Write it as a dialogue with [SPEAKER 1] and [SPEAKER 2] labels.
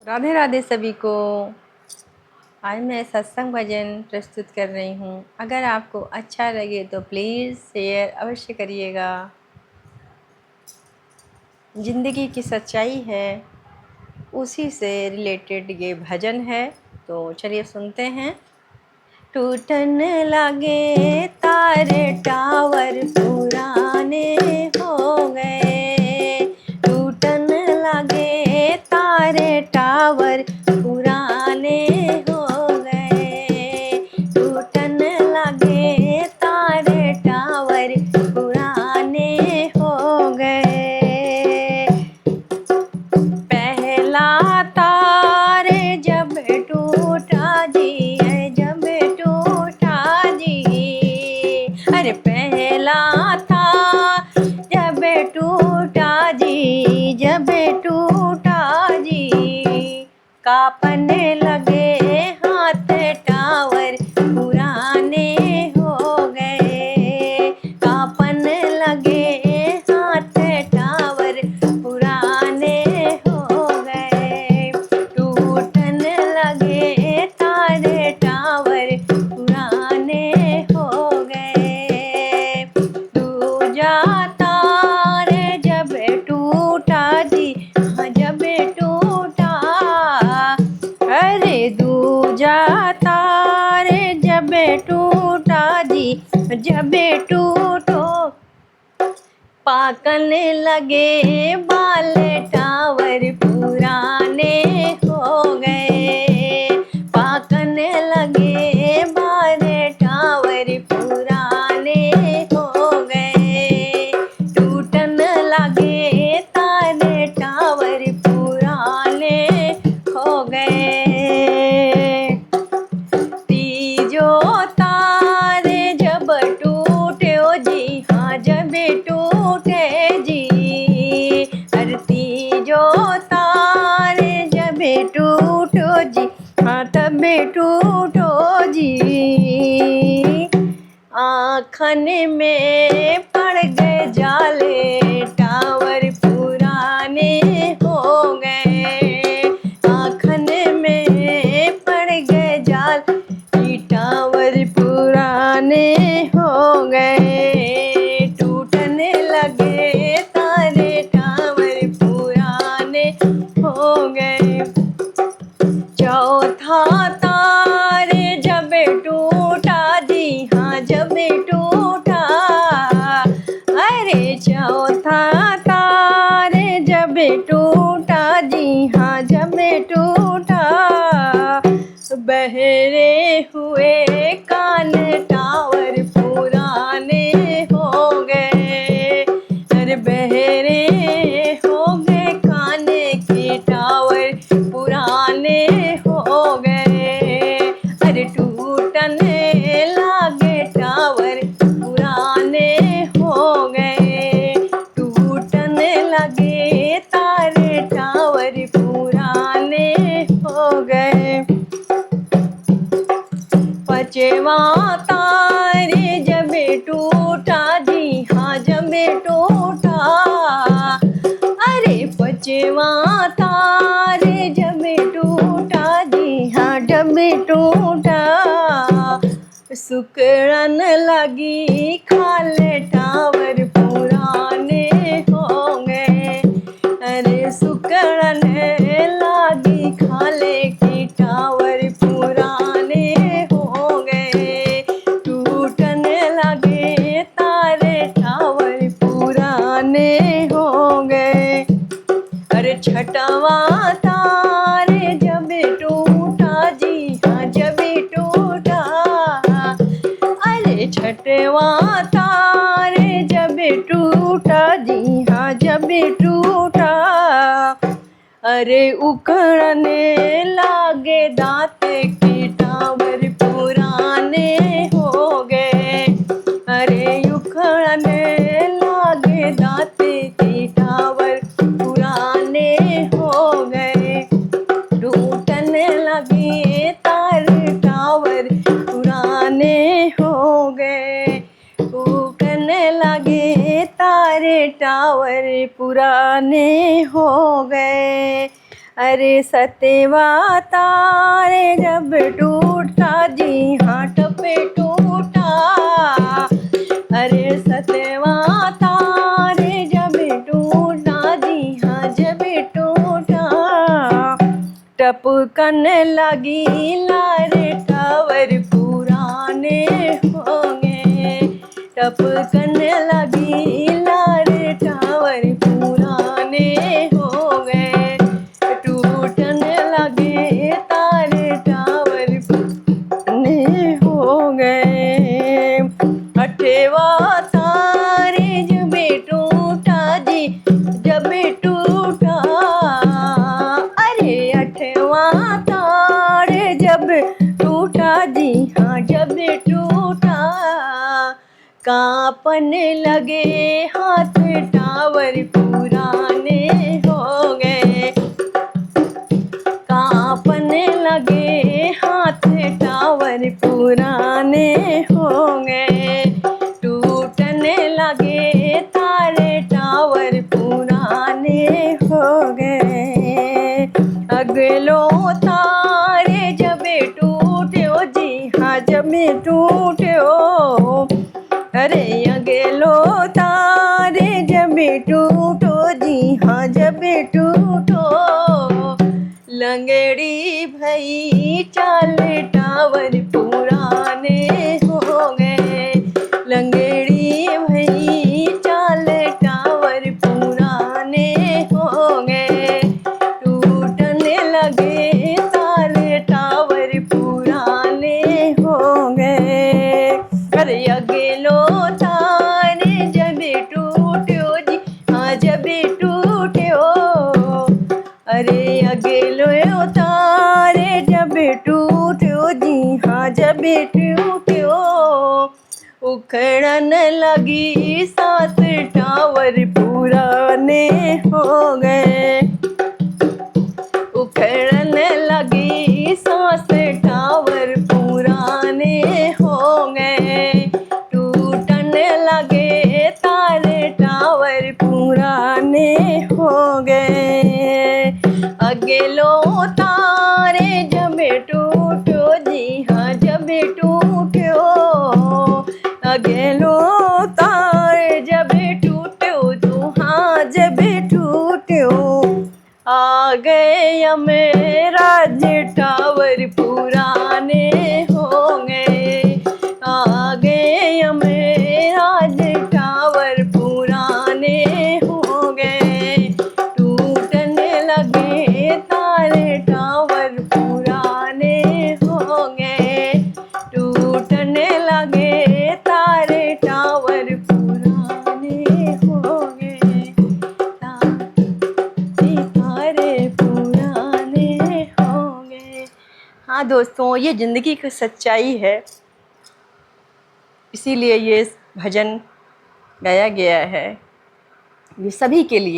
[SPEAKER 1] राधे राधे सभी को। आज मैं सत्संग भजन प्रस्तुत कर रही हूँ। अगर आपको अच्छा लगे तो प्लीज़ शेयर अवश्य करिएगा। ज़िंदगी की सच्चाई है, उसी से रिलेटेड ये भजन है। तो चलिए सुनते हैं। टूटन लगे तारे टावर पुराने हो गए, टूटन लगे तारे टावर पुराने हो गए, टूटन लगे तारे टावर पुराने हो गए। पहला तार जब टूटा जी, जब टूटा जी, अरे पहला था जब टूटा जी, जब टूटा जी, कांपने लगे हाथ टावर पुराने हो गए, कांपने लगे हाथ टावर पुराने हो गए, टूटन लगे तारे टावर पुराने हो गए। दूजा तार जब टूटा जी, हाँ जब टूटा, अरे दूजा तार जब टूटा जी, जब टूटो, पाकने लगे बाल टावर पुराने हो गए, पाकने लगे बाल टावर पुराने हो गए, टूटन लगे तारे टावर पुराने हो गए। तीजो तार जब टूटे ओ जी, हाँ जब टूटे जी, हर तीजो तार जब टूटो जी, हाँ तब टूटो जी, आँखन में पड़ गए जाले टावर पुराने हो गए, आँखन में पड़ गए जाल टावर पुराने हो गए, टूटने लगे तारे टावर पुराने हो गए। चौथा तार जब टूटा जी, हाँ जब टूटा, अरे चौथा तार जब टूटा जी, हाँ जब टूटा, बहरे हुए कान टावर पुराने हो गए, अरे बहरे हो गए कान के टावर पुराने हो गए, अरे टूटने लागे टावर पुराने हो गए, टूटने लगे तारे टावर पुराने हो गए। पांचवा तार जब टूटा जी, हाँ जब टूटा, अरे पांचवा तार जब टूटा जी, हाँ जब टूटा, सुकड़न लगी खाले टावर पुराने हो गए, अरे सुकड़न लगी खाले की टावर पुराने हो गए, टूटने लगे तारे टावर पुराने हो गए। अरे छठवा तार जब टूटा जी, हाँ जब टूटा, अरे छठवा तार जब टूटा जी, हाँ जब टूटा, अरे उखड़ने लागे दांत के टावर पुराने हो गए, अरे उखड़ने लागे दांत के टावर पुराने हो गए, टूटने लगे तारे टावर पुराने हो गए, टूटने लगे तारे टावर पुराने हो गए। अरे सतेवा तारे जब टूटा, जी हाँ टपे टूटा। अरे सतेवा तारे जब टूटा, जी हाँ जब टूटा। टपकन लगी लारे टावर पुराने हो गए। टपकन लगी लारे टावर पुराने हो गए। टूटने लगे तारे टावर पुराने हो गए। अठवा तारे जब टूटा, जी जब टूटा। अरे अठवा तारे जब टूटा, जी हाँ जब टूटा। कांपने लगे हाथ टावर पुराने हो गए। कांपने लगे हाथ टावर पुराने हो गए। टूटने लगे तारे टावर पुराने हो गए। अगलो तारे जब टूट्यो, जी हाँ जब टूट्यो। अरे अगलो तारे जब टूटो, जी हाँ जब टूटो। लंगड़ी भई चाल टावर पुराने हो गए। लंगड़ी भई चाल टावर पुराने हो गए। टूटने लगे तारे टावर पुराने हो गए। अरे अगलो तारे जब टूट्यो, जी हाँ जब टूट्यो। अरे अगलो तारे जब टूट्यो, जी हाँ जब टूट्यो। उखड़न लगी सात टावर पुराने हो गए। उखड़न लगी सात टावर पुराने हो गए। टूटने लगे तारे टावर पुराने हो गए। अगलो तारे जब टूट्यो, जी हाँ जब टूट्यो। अगलो तारे जब टूट्यो, तो हाँ जब टूट्यो। आ गए मेरा जे टावर पुराने हो गए। आ गए मेरा जे टावर पुराने हो गए। टूटने लगे तारे टावर पुराने हो गए। टूटने लगे तारे टावर पुराने हो गए। तारे पुराने हो गए। हाँ दोस्तों, ये ज़िंदगी की सच्चाई है, इसीलिए ये भजन गाया गया है। ये सभी के लिए